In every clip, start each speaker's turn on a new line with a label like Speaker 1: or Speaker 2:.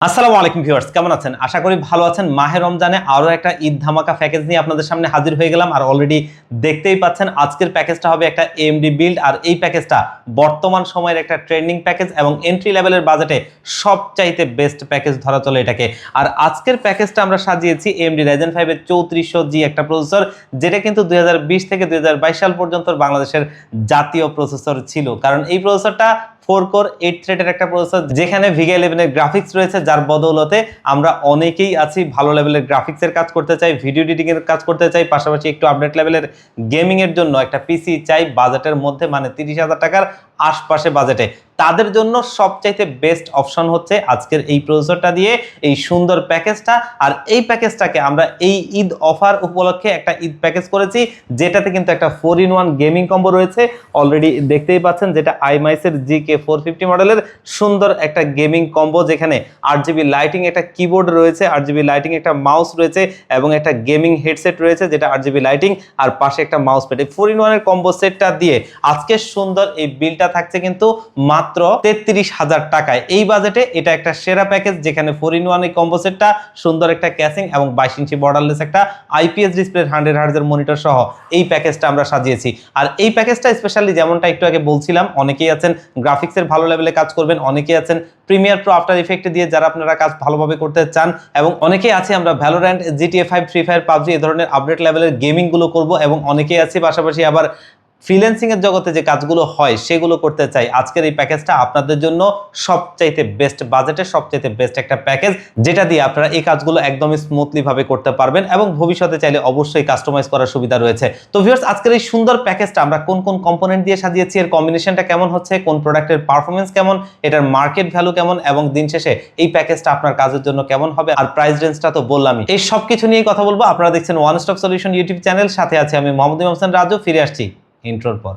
Speaker 1: আসসালামু আলাইকুম ভিউয়ার্স, কেমন আছেন? আশা করি ভালো আছেন। মাহে রমজানে আরো একটা ঈদ ধামাকা প্যাকেজ নিয়ে আপনাদের সামনে হাজির হয়ে গেলাম। আর অলরেডি দেখতেই পাচ্ছেন আজকের প্যাকেজটা হবে একটা AMD বিল্ড। আর এই প্যাকেজটা বর্তমান সময়ের একটা ট্রেন্ডিং প্যাকেজ এবং এন্ট্রি লেভেলের বাজেটে সবচাইতে বেস্ট প্যাকেজ ধরা চলে এটাকে। আর আজকের প্যাকেজটা আমরা সাজিয়েছি AMD Ryzen 5 এর 3400G একটা প্রসেসর, যেটা কিন্তু 2020 থেকে 2022 সাল পর্যন্ত বাংলাদেশের জাতীয় প্রসেসর ছিল। কারণ এই প্রসেসরটা 4 কোর 8 থ্রেডের একটা প্রসেসর, যেখানে VGA 11 এর গ্রাফিক্স রয়েছে, যার বদৌলতে আমরা অনেকেই আছি ভালো লেভেলের গ্রাফিক্সের কাজ করতে চাই, ভিডিও এডিটিং এর কাজ করতে চাই, পাশাপাশি একটু আপডেট লেভেলের গেমিং এর জন্য একটা পিসি চাই বাজেটের মধ্যে, মানে 30,000 টাকার আশপাশে বাজেটে। তাদের জন্য সবচাইতে বেস্ট অপশন হচ্ছে আজকের এই প্রসেসরটা দিয়ে এই সুন্দর প্যাকেজটা। আর এই প্যাকেজটাকে আমরা এই ঈদ অফার উপলক্ষে একটা ঈদ প্যাকেজ করেছি, যেটাতে কিন্তু একটা 4-in-1 গেমিং কম্বো রয়েছে। অলরেডি দেখতেই পাচ্ছেন, যেটা iMICE এর GK450 মডেলের সুন্দর একটা গেমিং কম্বো, যেখানে 8GB লাইটিং একটা কিবোর্ড রয়েছে, 8GB লাইটিং একটা মাউস রয়েছে এবং একটা গেমিং হেডসেট রয়েছে, যেটা 8GB লাইটিং আর পাশে একটা মাউস প্যাড। এই 4-in-1 এর কম্বো সেটটা দিয়ে আজকে সুন্দর এই বিলটা থাকছে কিন্তু মাত্র 33,000 টাকায়। এই বাজেটে এটা একটা সেরা প্যাকেজ, যেখানে 4-in-1 এই কম্বো সেটটা, সুন্দর একটা ক্যাসিং এবং 22 ইঞ্চি বর্ডারলেস একটা IPS ডিসপ্লে 100 হার্টজের মনিটর সহ এই প্যাকেজটা আমরা সাজিয়েছি। আর এই প্যাকেজটা স্পেশালি যেমনটা একটু আগে বলছিলাম, অনেকেই আছেন গ্রাফিক্সের ভালো লেভেলে কাজ করবেন, অনেকেই আছেন প্রিমিয়ার প্রো আফটার ইফেক্ট দিয়ে যারা আপনারা কাজ ভালোভাবে করতে চান, এবং অনেকেই আছে আমরা Valorant, GTA 5, free fire, PUBG এই ধরনের আপডেট লেভেলের গেমিং গুলো করব, এবং অনেকেই আছে পাশাপাশি আবার ফ্রিল্যান্সিং এর জগতে যে কাজগুলো হয় সেগুলো করতে চাই। আজকের এই প্যাকেজটা আপনাদের জন্য সবচাইতে বেস্ট বাজেটে সবচাইতে বেস্ট একটা প্যাকেজ, যেটা দিয়ে আপনারা এই কাজগুলো একদমই স্মুথলি ভাবে করতে পারবেন এবং ভবিষ্যতে চাইলে অবশ্যই কাস্টমাইজ করার সুবিধা রয়েছে। তো ভিউয়ার্স, আজকের এই সুন্দর প্যাকেজটা আমরা কোন কোন কম্পোনেন্ট দিয়ে সাজিয়েছি, এর কম্বিনেশনটা কেমন হচ্ছে, কোন প্রোডাক্টের পারফরমেন্স কেমন, এটার মার্কেট ভ্যালু কেমন, এবং দিন শেষে এই প্যাকেজটা আপনার কাজের জন্য কেমন হবে, আর প্রাইস রেঞ্জটা তো বললামই। এই সব কিছু নিয়ে কথা বলবো। আপনারা দেখছেন one stop solution YouTube channel, সাথে আছে আমি মোহাম্মদ ইমাম হোসেন রাজু। ফিরে আসছি ইন্ট্রোর পর।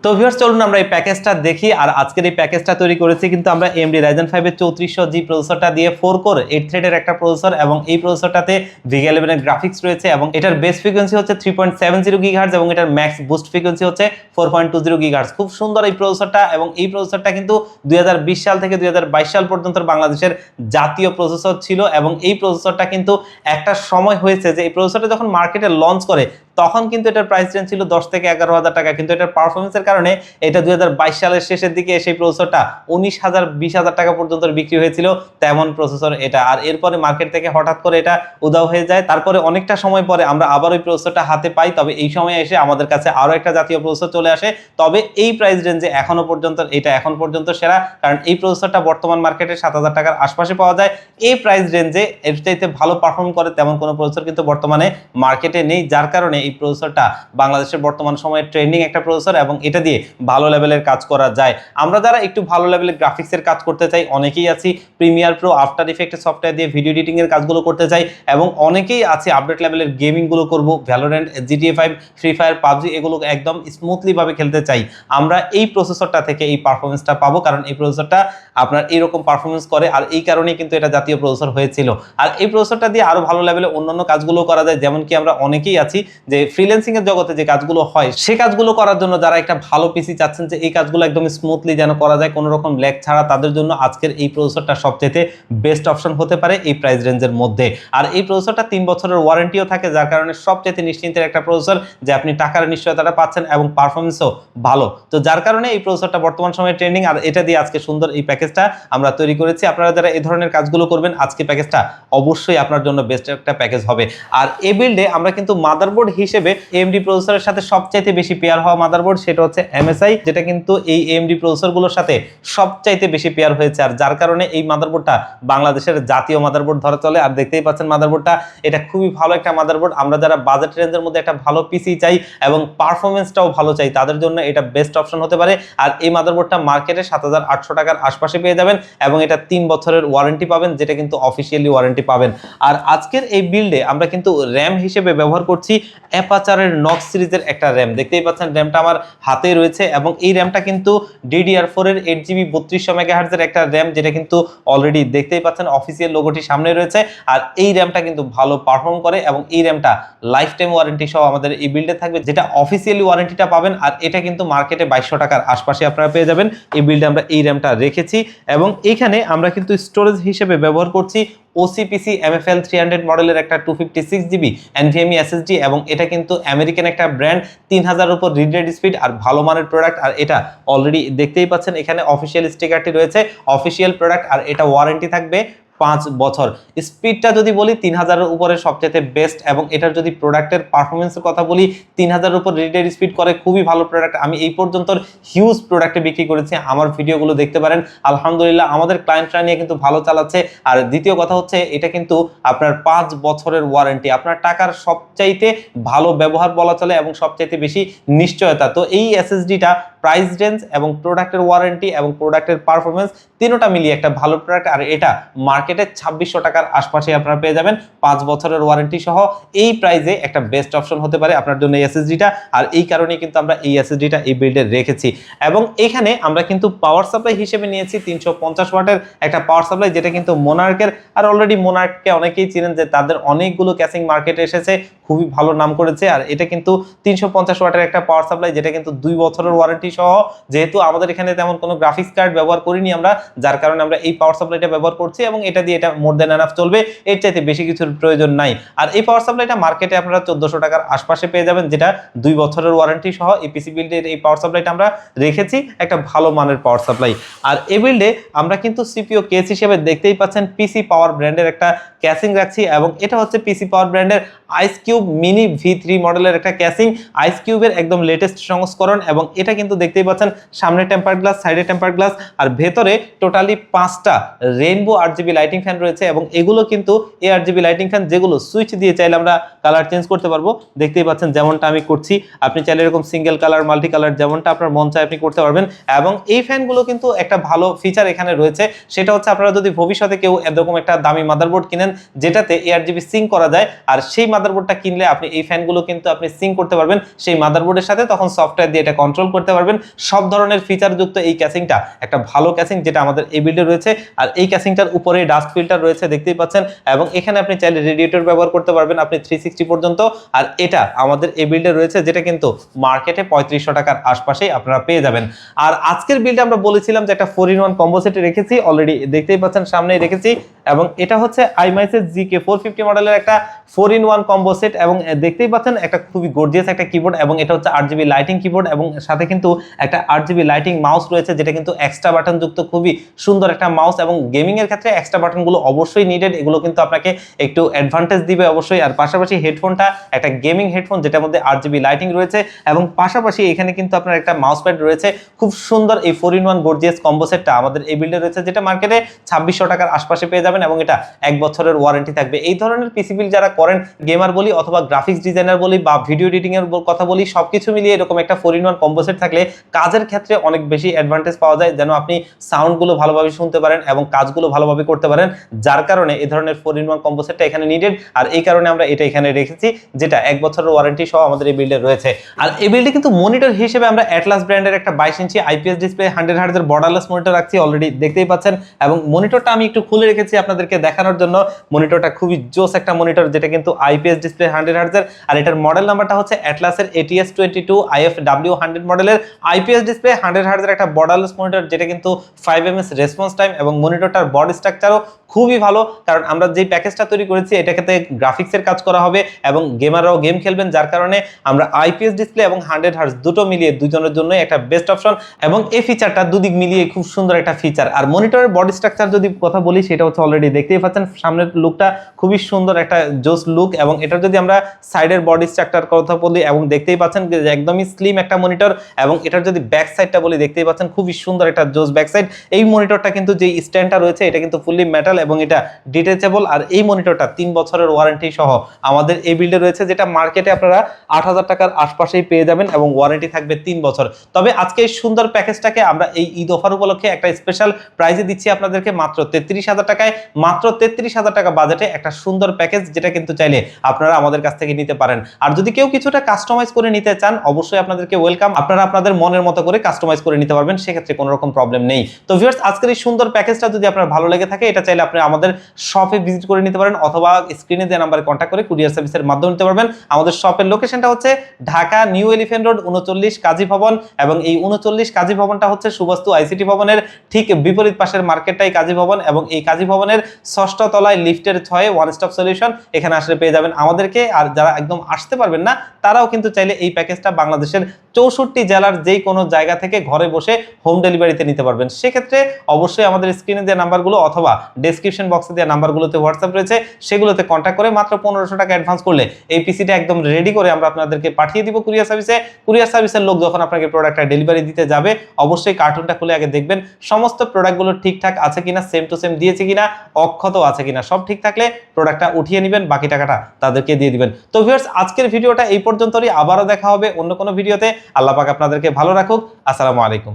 Speaker 1: তো ভিউয়ার্স, চলুন আমরা এই প্যাকেজটা দেখি। আর আজকের এই প্যাকেজটা তৈরি করেছি কিন্তু আমরা AMD Ryzen 5 এর 3400G প্রসেসরটা দিয়ে, 4 কোর 8 থ্রেডের একটা প্রসেসর, এবং এই প্রসেসরটাতে VGA 11 এর গ্রাফিক্স রয়েছে, এবং এটার বেস ফ্রিকোয়েন্সি হচ্ছে 3.70 GHz এবং এটার ম্যাক্স বুস্ট ফ্রিকোয়েন্সি হচ্ছে 4.20 GHz। খুব সুন্দর এই প্রসেসরটা, এবং এই প্রসেসরটা কিন্তু 2020 সাল থেকে 2022 সাল পর্যন্ত বাংলাদেশের জাতীয় প্রসেসর ছিল। এবং এই প্রসেসরটা কিন্তু একটা সময় হয়েছে যে এই প্রসেসরটা যখন মার্কেটে লঞ্চ করে তখন কিন্তু এটার প্রাইস রেঞ্জ ছিল 10 থেকে 11,000 টাকা, কিন্তু এটার পারফরমেন্সের কারণে এটা 2022 সালের শেষের দিকে সেই প্রসেসরটা 19,000 20,000 টাকা পর্যন্ত বিক্রি হয়েছিল, তেমন প্রসেসর এটা। আর এরপরে মার্কেট থেকে হঠাৎ করে এটা উধাও হয়ে যায়। তারপরে অনেকটা সময় পরে আমরা আবার ওই প্রসেসরটা হাতে পাই, তবে এই সময় এসে আমাদের কাছে আরো একটা জাতীয় প্রসেসর চলে আসে। তবে এই প্রাইস রেঞ্জে এখনো পর্যন্ত এটা এখন পর্যন্ত সেরা, কারণ এই প্রসেসরটা বর্তমান মার্কেটে 7,000 টাকার আশপাশে পাওয়া যায়। এই প্রাইস রেঞ্জে এর চাইতে ভালো পারফর্ম করে তেমন কোনো প্রসেসর কিন্তু বর্তমানে মার্কেটে নেই, যার কারণে এই প্রসেসরটা বাংলাদেশের বর্তমান সময়ে ট্রেন্ডিং একটা প্রসেসর, এবং এটা দিয়ে ভালো লেভেলের কাজ করা যায়। আমরা যারা একটু ভালো লেভেলের গ্রাফিক্সের কাজ করতে চাই, অনেকেই আছি Premiere Pro after effect software দিয়ে ভিডিও এডিটিং এর কাজগুলো করতে চাই, এবং অনেকেই আছে আপডেট লেভেলের গেমিং গুলো করব, Valorant, GTA 5, free fire, PUBG এগুলো একদম স্মুথলি ভাবে খেলতে চাই। আমরা এই প্রসেসরটা থেকে এই পারফরমেন্সটা পাবো, কারণ এই প্রসেসরটা আপনার এইরকম পারফরমেন্স করে, আর এই কারণেই কিন্তু এটা জাতীয় প্রসেসর হয়েছিল। আর এই প্রসেসরটা দিয়ে আরো ভালো লেভেলে অন্যান্য কাজগুলো করা যায়, যেমন কি আমরা অনেকেই আছি যে ফ্রিল্যান্সিং এর জগতে যে কাজগুলো হয় সে কাজগুলো করার জন্য যারা একটা ভালো পিসি চাচ্ছেন যে এই কাজগুলো একদম স্মুথলি যেন করা যায় কোনো রকম ল্যাগ ছাড়া, তাদের জন্য আজকের এই প্রসেসরটা সবচেয়ে বেস্ট অপশন হতে পারে এই প্রাইস রেঞ্জের মধ্যে। আর এই প্রসেসরটা 3 বছরের ওয়ারেন্টিও থাকে, যার কারণে সবচেয়ে নিশ্চিন্তের একটা প্রসেসর, যে আপনি টাকার নিশ্চয়তাটা পাচ্ছেন এবং পারফরমেন্সও ভালো। তো যার কারণে এই প্রসেসরটা বর্তমান সময়ে ট্রেন্ডিং, আর এটা দিয়ে আজকে সুন্দর এই প্যাকেজটা আমরা তৈরি করেছি। আপনারা যারা এই ধরনের কাজগুলো করবেন, আজকে প্যাকেজটা অবশ্যই আপনার জন্য বেস্ট একটা প্যাকেজ হবে। আর এই বিল্ডে আমরা কিন্তু মাদারবোর্ড হিসেবে AMD প্রসেসরের সাথে সবচাইতে বেশি পেয়ার হওয়া মাদারবোর্ড সেটা হচ্ছে MSI, যেটা কিন্তু এই AMD প্রসেসরগুলোর সাথে সবচাইতে বেশি পেয়ার হয়েছে, আর যার কারণে এই মাদারবোর্ডটা বাংলাদেশের জাতীয় মাদারবোর্ড ধরা চলে। আর দেখতেই পাচ্ছেন মাদারবোর্ডটা, এটা খুবই ভালো একটা মাদারবোর্ড। আমরা যারা বাজেট রেঞ্জের মধ্যে একটা ভালো পিসি চাই এবং পারফরমেন্সটাও ভালো চাই, তাদের জন্য এটা বেস্ট অপশন হতে পারে। আর এই মাদারবোর্ডটা মার্কেটে 7800 টাকার আশপাশে পেয়ে যাবেন এবং এটা 3 বছরের ওয়ারেন্টি পাবেন, যেটা কিন্তু অফিসিয়ালি ওয়ারেন্টি পাবেন। আর আজকের এই বিল্ডে আমরা কিন্তু র্যাম হিসেবে ব্যবহার করছি অ্যাপাচারের নক্স সিরিজের একটা র্যাম। দেখতেই পাচ্ছেন র্যামটা আমার হাতে রয়েছে এবং এই র্যামটা কিন্তু DDR4 এর 8GB 3200 MHz এর একটা র্যাম, যেটা কিন্তু অলরেডি দেখতেই পাচ্ছেন অফিসিয়াল লোগোটি সামনে রয়েছে। আর এই র্যামটা কিন্তু ভালো পারফর্ম করে এবং এই র্যামটা লাইফ টাইম ওয়ারেন্টি সহ আমাদের এই বিল্ডে থাকবে, যেটা অফিসিয়ালি ওয়ারেন্টিটা পাবেন। আর এটা কিন্তু মার্কেটে 2200 টাকার আশপাশে আপনারা পেয়ে যাবেন। এই বিল্ডে আমরা এই র্যামটা রেখেছি এবং এখানে আমরা কিন্তু স্টোরেজ হিসেবে ব্যবহার করছি OCPC MFL 300 মডেলের একটা 256GB NVMe SSD এবং এটা কিন্তু আমেরিকান একটা ব্র্যান্ড, 3000 উপর রিড রাইট স্পিড আর ভালো মানের প্রোডাক্ট। আর এটা অলরেডি দেখতেই পাচ্ছেন এখানে অফিসিয়াল স্টিকারটি রয়েছে, অফিসিয়াল প্রোডাক্ট, আর এটা ওয়ারেন্টি থাকবে 5 বছর। স্পিডটা যদি বলি 3000 এর উপরে সবচেয়ে বেস্ট, এবং এটার যদি প্রোডাক্টের পারফরমেন্সের কথা বলি 3000 এর উপর রিডের স্পিড করে, খুবই ভালো প্রোডাক্ট। আমি এই পর্যন্ত হিউজ প্রোডাক্টে বিক্রি করেছি, আমার ভিডিওগুলো দেখতে পারেন। আলহামদুলিল্লাহ আমাদের ক্লায়েন্টরা নিয়ে কিন্তু ভালো চালাচ্ছে। আর দ্বিতীয় কথা হচ্ছে এটা কিন্তু আপনার 5 বছরের ওয়ারেন্টি, আপনার টাকার সবচাইতে ভালো ব্যবহার বলা চলে এবং সবচাইতে বেশি নিশ্চয়তা। তো এই এসএসডিটা প্রাইস রেঞ্জ এবং প্রোডাক্টের ওয়ারেন্টি এবং প্রোডাক্টের পারফরমেন্স তিনোটা মিলিয়ে একটা ভালো প্রোডাক্ট। আর এটা মার্কেটে 2600 টাকার আশপাশে আপনারা পেয়ে যাবেন 5 বছরের ওয়ারেন্টি সহ। এই প্রাইসে একটা বেস্ট অপশন হতে পারে আপনার জন্য এই এসএসডিটা, আর এই কারণেই কিন্তু আমরা এই এসএসডিটা এই বিল্ডে রেখেছি। এবং এখানে আমরা কিন্তু পাওয়ার সাপ্লাই হিসেবে নিয়েছি 350 ওয়াটের একটা পাওয়ার সাপ্লাই, যেটা কিন্তু মোনার্কের। আর অলরেডি মোনার্ককে অনেকেই চিনেন যে তাদের অনেকগুলো ক্যাসিং মার্কেটে এসেছে, খুবই ভালো নাম করেছে। আর এটা কিন্তু 350 ওয়াটের একটা পাওয়ার সাপ্লাই, যেটা কিন্তু 2 বছরের ওয়ারেন্টি সহ। যেহেতু আমাদের এখানে তেমন কোনো গ্রাফিক্স কার্ড ব্যবহার করিনি আমরা, যার কারণে আমরা এই পাওয়ার সাপ্লাইটা ব্যবহার করছি এবং এটা দিয়ে এটা মোর দেন এনাফ চলবে, এর চাইতে বেশি কিছুর প্রয়োজন নাই। আর এই পাওয়ার সাপ্লাইটা মার্কেটে আপনারা 1400 টাকার আশপাশে পেয়ে যাবেন, যেটা 2 বছরের ওয়ারেন্টি সহ। এই পিসি বিল্ডের এই পাওয়ার সাপ্লাইটা আমরা রেখেছি একটা ভালো মানের পাওয়ার সাপ্লাই। আর এই বিল্ডে আমরা কিন্তু সিপিইউ কেস হিসেবে দেখতেই পাচ্ছেন পিসি পাওয়ার ব্র্যান্ডের একটা ক্যাসিং রাখছি, এবং এটা হচ্ছে পিসি পাওয়ার ব্র্যান্ডের আইস কিউব মিনি V3 মডেলের একটা ক্যাসিং, আইস কিউবের একদম লেটেস্ট সংস্করণ। এবং এটা কিন্তু দেখতেই পাচ্ছেন সামনে টেম্পার গ্লাস, সাইডে টেম্পার গ্লাস, আর ভেতরে টোটালি 5টা রেইনবো RGB লাইটিং ফ্যান রয়েছে। এবং এগুলো কিন্তু এই RGB লাইটিং ফ্যান, যেগুলো সুইচ দিয়ে চাইলে আমরা কালার চেঞ্জ করতে পারবো। দেখতেই পাচ্ছেন যেমনটা আমি করছি, আপনি চাইলে এরকম সিঙ্গেল কালার, মাল্টি কালার, যেমনটা আপনার মন চায় আপনি করতে পারবেন। এবং এই ফ্যানগুলো কিন্তু একটা ভালো ফিচার এখানে রয়েছে, সেটা হচ্ছে আপনারা যদি ভবিষ্যতে কেউ এরকম একটা দামি মাদারবোর্ড কিনেন যেটাতে ARGB সিঙ্ক করা যায়, আর সেই মাদারবোর্ডটা কিনলে আপনি এই ফ্যানগুলো কিন্তু আপনি সিঙ্ক করতে পারবেন সেই মাদারবোর্ডের সাথে, তখন সফটওয়্যার দিয়ে এটা কন্ট্রোল করতে পারবেন। সব ধরনের ফিচার যুক্ত এই ক্যাসিংটা একটা ভালো ক্যাসিং, যেটা আমাদের এই বিল্ডে রয়েছে। আর এই ক্যাসিংটার উপরে ডাস্ট ফিল্টার রয়েছে দেখতেই পাচ্ছেন, এবং এখানে আপনি চাইলে রেডিয়েটর ব্যবহার করতে পারবেন আপনি 360 পর্যন্ত। আর এটা আমাদের এই বিল্ডে রয়েছে, যেটা কিন্তু মার্কেটে 3500 টাকার আশপাশেই আপনারা পেয়ে যাবেন। আর আজকের বিল্ডে আমরা বলেছিলাম যে একটা 4-in-1 কম্বো সেট রেখেছি, অলরেডি দেখতেই পাচ্ছেন সামনেই রেখেছি। এবং এটা হচ্ছে iMacs GK450 মডেলের একটা 4-in-1 কম্বো সেট, এবং দেখতেই পাচ্ছেন একটা খুবই গর্জিয়াস একটা কিবোর্ড, এবং এটা হচ্ছে RGB লাইটিং কিবোর্ড, এবং সাথে কিন্তু একটা RGB লাইটিং মাউস রয়েছে, যেটা কিন্তু এক্সট্রা বাটন যুক্ত খুবই সুন্দর একটা মাউস। এবং গেমিং এর ক্ষেত্রে এক্সট্রা বাটনগুলো অবশ্যই নিডেড, এগুলো কিন্তু আপনাকে একটু অ্যাডভান্টেজ দিবে অবশ্যই। আর পাশাপাশি হেডফোনটা একটা গেমিং হেডফোন, যেটার মধ্যে RGB লাইটিং রয়েছে, এবং পাশাপাশি এখানে কিন্তু আপনার একটা মাউস প্যাড রয়েছে। খুব সুন্দর এই 4-in-1 গর্জিয়াস কম্বো সেটটা আমাদের এই বিল্ডে রয়েছে, যেটা মার্কেটে 2600 টাকার আশপাশে পেয়ে যাবেন, এবং এটা 1 বছরের ওয়ারেন্টি থাকবে। এই ধরনের পিসি বিল্ড যারা করেন, গেমার বলি অথবা গ্রাফিক্স ডিজাইনার বলি বা ভিডিও এডিটিং এর কথা বলি, সবকিছু মিলিয়ে এরকম একটা 4-in-1 কম্বো সেট থাকলে কাজের ক্ষেত্রে অনেক বেশি অ্যাডভান্টেজ পাওয়া যায়, যেন আপনি সাউন্ডগুলো ভালোভাবে শুনতে পারেন এবং কাজগুলো ভালোভাবে করতে পারেন। যার কারণে এই ধরনের 4-in-1 কম্বো সেটটা এখানে নিডেড, আর এই কারণে আমরা এটা এখানে রেখেছি, যেটা 1 বছরের ওয়ারেন্টি সহ আমাদের এই বিল্ডে রয়েছে। আর এই বিল্ডে কিন্তু মনিটর হিসেবে আমরা অ্যাটলাস ব্র্যান্ডের একটা 22 ইঞ্চি IPS ডিসপ্লে 100 Hz এর বর্ডারলেস মনিটর রাখছি, অলরেডি দেখতেই পাচ্ছেন। এবং মনিটরটা আমি একটু খুলে রেখেছি আপনাদেরকে দেখানোর জন্য। মনিটরটা খুবই জোস একটা মনিটর, যেটা কিন্তু IPS ডিসপ্লে 100 Hz এর, আর এটার মডেল নাম্বারটা হচ্ছে অ্যাটলাসের ATS22 IFW100 মডেলের IPS ডিসপ্লে 100 Hz এর একটা বর্ডারলেস মনিটর, যেটা কিন্তু 5 ms রেসপন্স টাইম, এবং মনিটরটার বডি স্ট্রাকচারও খুবই ভালো, কারণ আমরা যে প্যাকেজটা তৈরি করেছি এটাতে গ্রাফিক্সের কাজ করা হবে এবং গেমাররাও গেম খেলবেন, যার কারণে আমরা IPS ডিসপ্লে এবং 100 Hz দুটো মিলিয়ে দুজনের জন্য একটা বেস্ট অপশন। এবং এই ফিচারটা দুদিক মিলিয়ে খুব সুন্দর একটা ফিচার। আর মনিটরের বডি স্ট্রাকচার যদি কথা বলি, সেটা হচ্ছে অলরেডি দেখতেই পাচ্ছেন সামনের লুকটা খুবই সুন্দর একটা জোস লুক, এবং এটার যদি আমরা সাইডের বডি স্ট্রাকচার কথা বলি এবং দেখতেই পাচ্ছেন যে একদমই স্লিম একটা মনিটর, এবং এটার যদি ব্যাক সাইডটা বলি দেখতেই পাচ্ছেন খুবই সুন্দর একটা জোস ব্যাক সাইড। এই মনিটরটা কিন্তু যে স্ট্যান্ডটা রয়েছে এটা কিন্তু ফুললি মেটাল এবং এটা ডিটেচেবল, আর এই মনিটরটা 3 বছরের ওয়ারেন্টি সহ আমাদের এই বিল্ডে রয়েছে, যেটা মার্কেটে আপনারা 8,000 টাকার আশপাশেই পেয়ে যাবেন এবং ওয়ারেন্টি থাকবে 3 বছর। তবে আজকে এই সুন্দর প্যাকেজটাকে আমরা এই ঈদ অফার উপলক্ষে একটা স্পেশাল প্রাইজে দিচ্ছি আপনাদেরকে মাত্র 33,000 টাকায়। মাত্র 33,000 টাকা বাজেটে একটা সুন্দর প্যাকেজ, যেটা কিন্তু চাইলে আপনারা আমাদের কাছ থেকে নিতে পারেন। আর যদি কেউ কিছুটা কাস্টমাইজ করে নিতে চান অবশ্যই আপনাদেরকে ওয়েলকাম, আপনারা আপনাদের মনের মতো করে কাস্টমাইজ করে নিতে পারবেন, সেক্ষেত্রে কোনো রকম প্রবলেম নেই। তো ভিউয়ার্স, আজকের এই সুন্দর প্যাকেজটা যদি আপনার ভালো লেগে থাকে এটা চাইলে আপনি আমাদের শপে ভিজিট করে নিতে পারেন, অথবা স্ক্রিনে দেওয়া নাম্বারে কন্ট্যাক্ট করে কুরিয়ার সার্ভিসের মাধ্যমে নিতে পারবেন। আমাদের শপের লোকেশনটা হচ্ছে ঢাকা নিউ এলিফ্যান্ট রোড 39 কাজী ভবন, এবং এই 39 কাজী ভবনটা হচ্ছে সুবাস্তু আইসিটি ভবনের ঠিক বিপরীত পাশের মার্কেটটাই কাজী ভবন, এবং এই কাজী ভবনের 6ষ্ঠ তলায় লিফটের 6 ওয়ান স্টপ সলিউশন, এখানে আসলে পেয়ে যাবেন আমাদেরকে। আর যারা একদম আসতে পারবেন না তারাও কিন্তু চাইলে এই প্যাকেজটা বাংলাদেশের 64 জেলার যেই কোনো জায়গা থেকে ঘরে বসে হোম ডেলিভারিতে নিতে পারবেন। সেক্ষেত্রে অবশ্যই আমাদের স্ক্রিনে দেওয়া নাম্বারগুলো অথবা ডেসক্রিপশন বক্সে দেওয়া নাম্বারগুলোতে হোয়াটসঅ্যাপ রয়েছে, সেগুলোতে কন্ট্যাক্ট করে মাত্র 1500 টাকা অ্যাডভান্স করলে এই পিসিটা একদম রেডি করে আমরা আপনাদেরকে পাঠিয়ে দিব কুরিয়ার সার্ভিসে। কুরিয়ার সার্ভিসের লোক যখন আপনাকে প্রোডাক্টটা ডেলিভারি দিতে যাবে অবশ্যই কার্টুনটা খুলে আগে দেখবেন সমস্ত প্রোডাক্টগুলো ঠিকঠাক আছে কিনা, সেম টু সেম দিয়েছে কিনা, অক্ষত আছে কিনা, সব ঠিক থাকলে প্রোডাক্টটা উঠিয়ে নেবেন, বাকি টাকাটা তাদেরকে দিয়ে দিবেন। তো ভিউয়ার্স, আজকের ভিডিওটা এই পর্যন্তই, আবারও দেখা হবে অন্য কোনো ভিডিওতে। আল্লাহ পাক আপনাদেরকে ভালো রাখুক। আসসালামু আলাইকুম।